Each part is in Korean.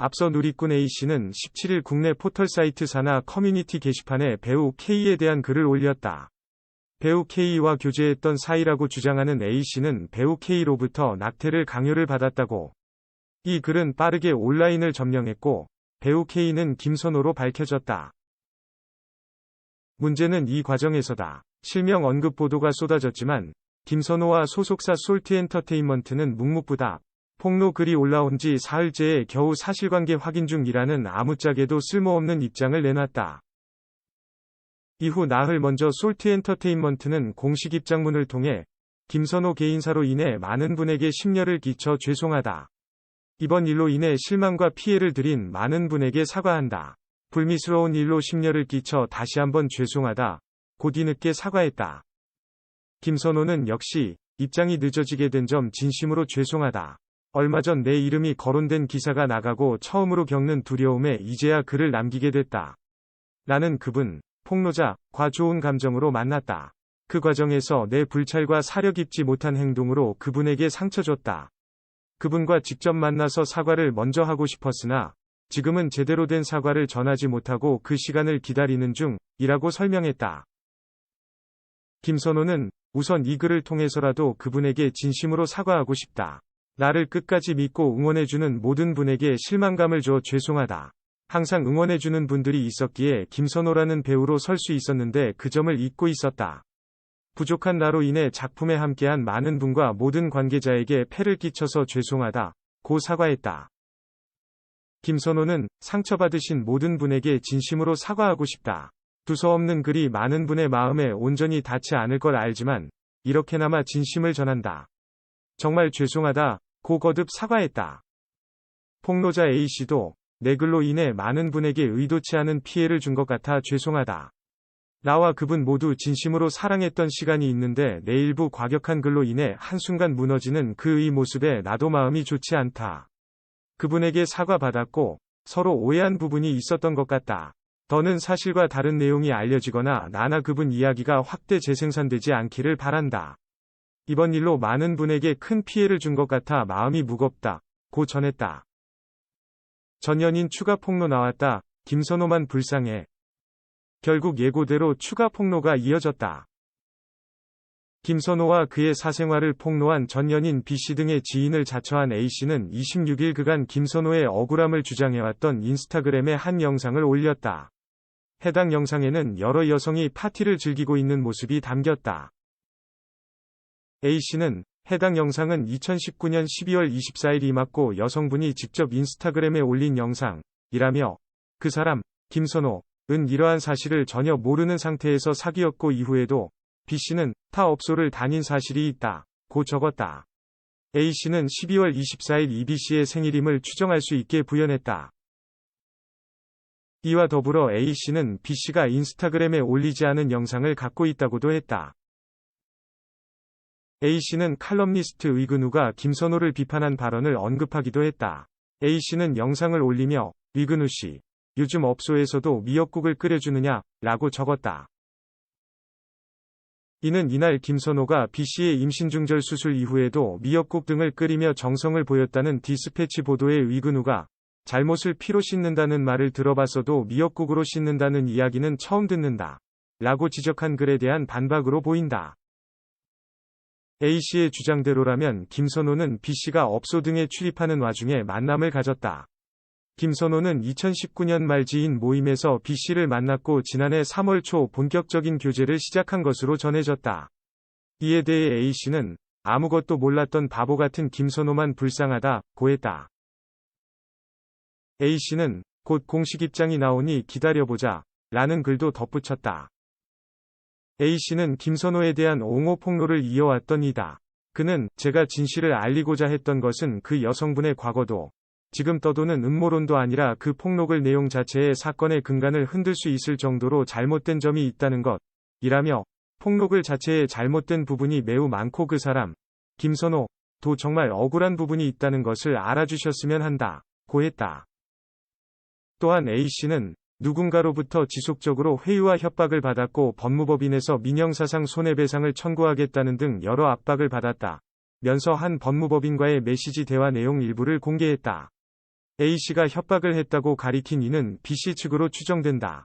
앞서 누리꾼 A씨는 17일 국내 포털사이트 사나 커뮤니티 게시판에 배우 K에 대한 글을 올렸다. 배우 K와 교제했던 사이라고 주장하는 A씨는 배우 K로부터 낙태를 강요를 받았다고. 이 글은 빠르게 온라인을 점령했고 배우 K는 김선호로 밝혀졌다. 문제는 이 과정에서다. 실명 언급 보도가 쏟아졌지만 김선호와 소속사 솔트엔터테인먼트는 묵묵부답. 폭로 글이 올라온 지 사흘째에 겨우 사실관계 확인 중이라는 아무짝에도 쓸모없는 입장을 내놨다. 이후 나흘 먼저 솔트엔터테인먼트는 공식 입장문을 통해 김선호 개인사로 인해 많은 분에게 심려를 끼쳐 죄송하다. 이번 일로 인해 실망과 피해를 드린 많은 분에게 사과한다. 불미스러운 일로 심려를 끼쳐 다시 한번 죄송하다. 고 뒤늦게 사과했다. 김선호는 역시 입장이 늦어지게 된 점 진심으로 죄송하다. 얼마 전 내 이름이 거론된 기사가 나가고 처음으로 겪는 두려움에 이제야 글을 남기게 됐다. 나는 그분, 폭로자과 좋은 감정으로 만났다. 그 과정에서 내 불찰과 사려 깊지 못한 행동으로 그분에게 상처 줬다. 그분과 직접 만나서 사과를 먼저 하고 싶었으나 지금은 제대로 된 사과를 전하지 못하고 그 시간을 기다리는 중이라고 설명했다. 김선호는 우선 이 글을 통해서라도 그분에게 진심으로 사과하고 싶다. 나를 끝까지 믿고 응원해주는 모든 분에게 실망감을 줘 죄송하다. 항상 응원해주는 분들이 있었기에 김선호라는 배우로 설 수 있었는데 그 점을 잊고 있었다. 부족한 나로 인해 작품에 함께한 많은 분과 모든 관계자에게 폐를 끼쳐서 죄송하다. 고 사과했다. 김선호는 상처받으신 모든 분에게 진심으로 사과하고 싶다. 두서없는 글이 많은 분의 마음에 온전히 닿지 않을 걸 알지만 이렇게나마 진심을 전한다. 정말 죄송하다. 고 거듭 사과했다. 폭로자 A씨도 내 글로 인해 많은 분에게 의도치 않은 피해를 준 것 같아 죄송하다. 나와 그분 모두 진심으로 사랑했던 시간이 있는데 내 일부 과격한 글로 인해 한순간 무너지는 그의 모습에 나도 마음이 좋지 않다. 그분에게 사과받았고 서로 오해한 부분이 있었던 것 같다. 더는 사실과 다른 내용이 알려지거나 나나 그분 이야기가 확대 재생산되지 않기를 바란다. 이번 일로 많은 분에게 큰 피해를 준 것 같아 마음이 무겁다. 고 전했다. 전 연인 추가 폭로 나왔다. 김선호만 불쌍해. 결국 예고대로 추가 폭로가 이어졌다. 김선호와 그의 사생활을 폭로한 전 연인 B씨 등의 지인을 자처한 A씨는 26일 그간 김선호의 억울함을 주장해왔던 인스타그램에 한 영상을 올렸다. 해당 영상에는 여러 여성이 파티를 즐기고 있는 모습이 담겼다. A씨는 해당 영상은 2019년 12월 24일 이맞고 여성분이 직접 인스타그램에 올린 영상이라며 그 사람, 김선호는 이러한 사실을 전혀 모르는 상태에서 사귀었고 이후에도 B씨는 타 업소를 다닌 사실이 있다. 고 적었다. A씨는 12월 24일 이 B씨의 생일임을 추정할 수 있게 부연했다. 이와 더불어 A씨는 B씨가 인스타그램에 올리지 않은 영상을 갖고 있다고도 했다. A씨는 칼럼니스트 위근우가 김선호를 비판한 발언을 언급하기도 했다. A씨는 영상을 올리며 위근우씨, 요즘 업소에서도 미역국을 끓여주느냐? 라고 적었다. 이는 이날 김선호가 B씨의 임신중절 수술 이후에도 미역국 등을 끓이며 정성을 보였다는 디스패치 보도에 위근우가 잘못을 피로 씻는다는 말을 들어봤어도 미역국으로 씻는다는 이야기는 처음 듣는다. 라고 지적한 글에 대한 반박으로 보인다. A씨의 주장대로라면 김선호는 B씨가 업소 등에 출입하는 와중에 만남을 가졌다. 김선호는 2019년 말 지인 모임에서 B씨를 만났고 지난해 3월 초 본격적인 교제를 시작한 것으로 전해졌다. 이에 대해 A씨는 아무것도 몰랐던 바보 같은 김선호만 불쌍하다 고 했다. A씨는 곧 공식 입장이 나오니 기다려보자 라는 글도 덧붙였다. A씨는 김선호에 대한 옹호 폭로를 이어왔던 이다. 그는 제가 진실을 알리고자 했던 것은 그 여성분의 과거도 지금 떠도는 음모론도 아니라 그 폭로글 내용 자체의 사건의 근간을 흔들 수 있을 정도로 잘못된 점이 있다는 것 이라며 폭로글 자체에 잘못된 부분이 매우 많고 그 사람, 김선호도 정말 억울한 부분이 있다는 것을 알아주셨으면 한다 고 했다. 또한 A씨는 누군가로부터 지속적으로 회유와 협박을 받았고 법무법인에서 민형사상 손해배상을 청구하겠다는 등 여러 압박을 받았다 면서 한 법무법인과의 메시지 대화 내용 일부를 공개했다. A씨가 협박을 했다고 가리킨 이는 B씨 측으로 추정된다.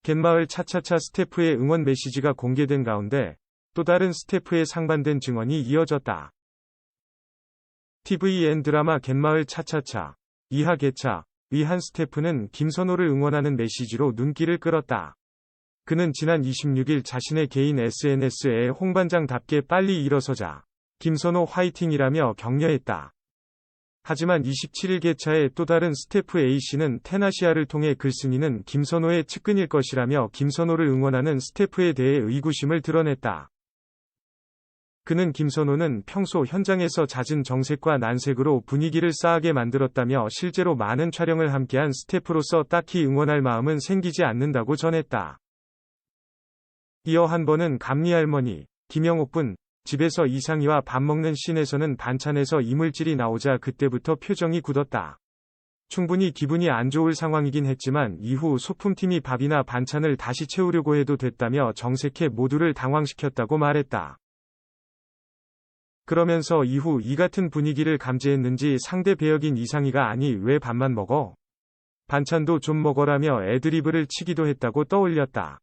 갯마을 차차차 스태프의 응원 메시지가 공개된 가운데 또 다른 스태프의 상반된 증언이 이어졌다. TVN 드라마 갯마을 차차차, 이하 개차, 위 한 스태프는 김선호를 응원하는 메시지로 눈길을 끌었다. 그는 지난 26일 자신의 개인 SNS에 홍반장답게 빨리 일어서자 김선호 화이팅이라며 격려했다. 하지만 27일 개차의 또 다른 스태프 A씨는 테나시아를 통해 글쓴이는 김선호의 측근일 것이라며 김선호를 응원하는 스태프에 대해 의구심을 드러냈다. 그는 김선호는 평소 현장에서 잦은 정색과 난색으로 분위기를 싸하게 만들었다며 실제로 많은 촬영을 함께한 스태프로서 딱히 응원할 마음은 생기지 않는다고 전했다. 이어 한 번은 감리할머니, 김영옥분, 집에서 이상희와 밥 먹는 씬에서는 반찬에서 이물질이 나오자 그때부터 표정이 굳었다. 충분히 기분이 안 좋을 상황이긴 했지만 이후 소품팀이 밥이나 반찬을 다시 채우려고 해도 됐다며 정색해 모두를 당황시켰다고 말했다. 그러면서 이후 이 같은 분위기를 감지했는지 상대 배역인 이상희가 아니 왜 밥만 먹어? 반찬도 좀 먹어라며 애드리브를 치기도 했다고 떠올렸다.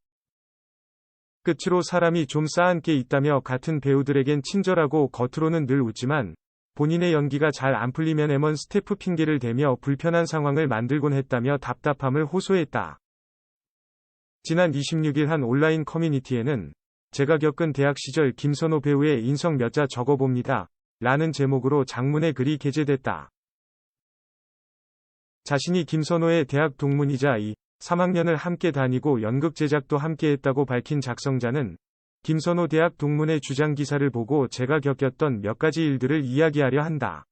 끝으로 사람이 좀 싸한 게 있다며 같은 배우들에겐 친절하고 겉으로는 늘 웃지만 본인의 연기가 잘 안 풀리면 M1 스태프 핑계를 대며 불편한 상황을 만들곤 했다며 답답함을 호소했다. 지난 26일 한 온라인 커뮤니티에는 제가 겪은 대학 시절 김선호 배우의 인성 몇 자 적어봅니다. 라는 제목으로 장문의 글이 게재됐다. 자신이 김선호의 대학 동문이자 3학년을 함께 다니고 연극 제작도 함께 했다고 밝힌 작성자는 김선호 대학 동문의 주장 기사를 보고 제가 겪었던 몇 가지 일들을 이야기하려 한다.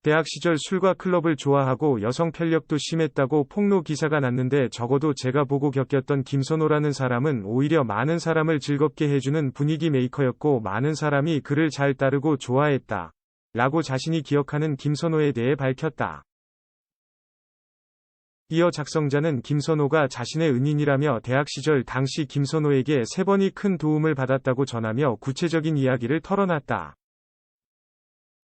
대학 시절 술과 클럽을 좋아하고 여성 편력도 심했다고 폭로 기사가 났는데 적어도 제가 보고 겪었던 김선호라는 사람은 오히려 많은 사람을 즐겁게 해주는 분위기 메이커였고 많은 사람이 그를 잘 따르고 좋아했다. 라고 자신이 기억하는 김선호에 대해 밝혔다. 이어 작성자는 김선호가 자신의 은인이라며 대학 시절 당시 김선호에게 3번이 큰 도움을 받았다고 전하며 구체적인 이야기를 털어놨다.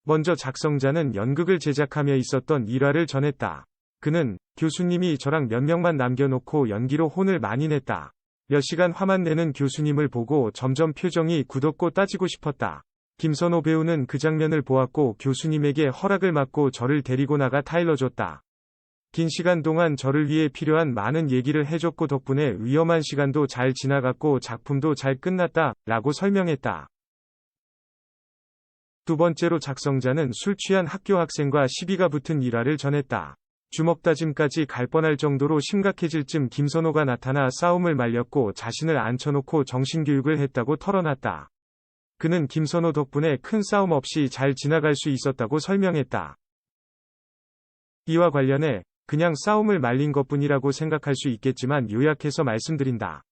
먼저 작성자는 연극을 제작하며 있었던 일화를 전했다. 그는 교수님이 저랑 몇 명만 남겨놓고 연기로 혼을 많이 냈다. 몇 시간 화만 내는 교수님을 보고 점점 표정이 굳었고 따지고 싶었다. 김선호 배우는 그 장면을 보았고 교수님에게 허락을 받고 저를 데리고 나가 타일러줬다. 긴 시간 동안 저를 위해 필요한 많은 얘기를 해줬고 덕분에 위험한 시간도 잘 지나갔고 작품도 잘 끝났다. 라고 설명했다. 두 번째로 작성자는 술 취한 학교 학생과 시비가 붙은 일화를 전했다. 주먹다짐까지 갈 뻔할 정도로 심각해질 쯤 김선호가 나타나 싸움을 말렸고 자신을 앉혀놓고 정신교육을 했다고 털어놨다. 그는 김선호 덕분에 큰 싸움 없이 잘 지나갈 수 있었다고 설명했다. 이와 관련해 그냥 싸움을 말린 것뿐이라고 생각할 수 있겠지만 요약해서 말씀드린다.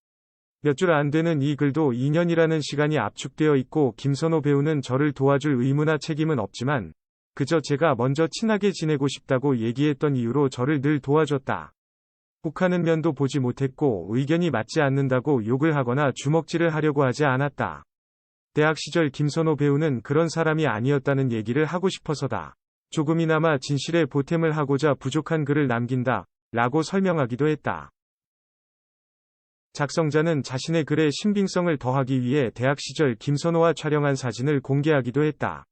몇 줄 안 되는 이 글도 2년이라는 시간이 압축되어 있고 김선호 배우는 저를 도와줄 의무나 책임은 없지만 그저 제가 먼저 친하게 지내고 싶다고 얘기했던 이유로 저를 늘 도와줬다. 혹하는 면도 보지 못했고 의견이 맞지 않는다고 욕을 하거나 주먹질을 하려고 하지 않았다. 대학 시절 김선호 배우는 그런 사람이 아니었다는 얘기를 하고 싶어서다. 조금이나마 진실에 보탬을 하고자 부족한 글을 남긴다. 라고 설명하기도 했다. 작성자는 자신의 글에 신빙성을 더하기 위해 대학 시절 김선호와 촬영한 사진을 공개하기도 했다.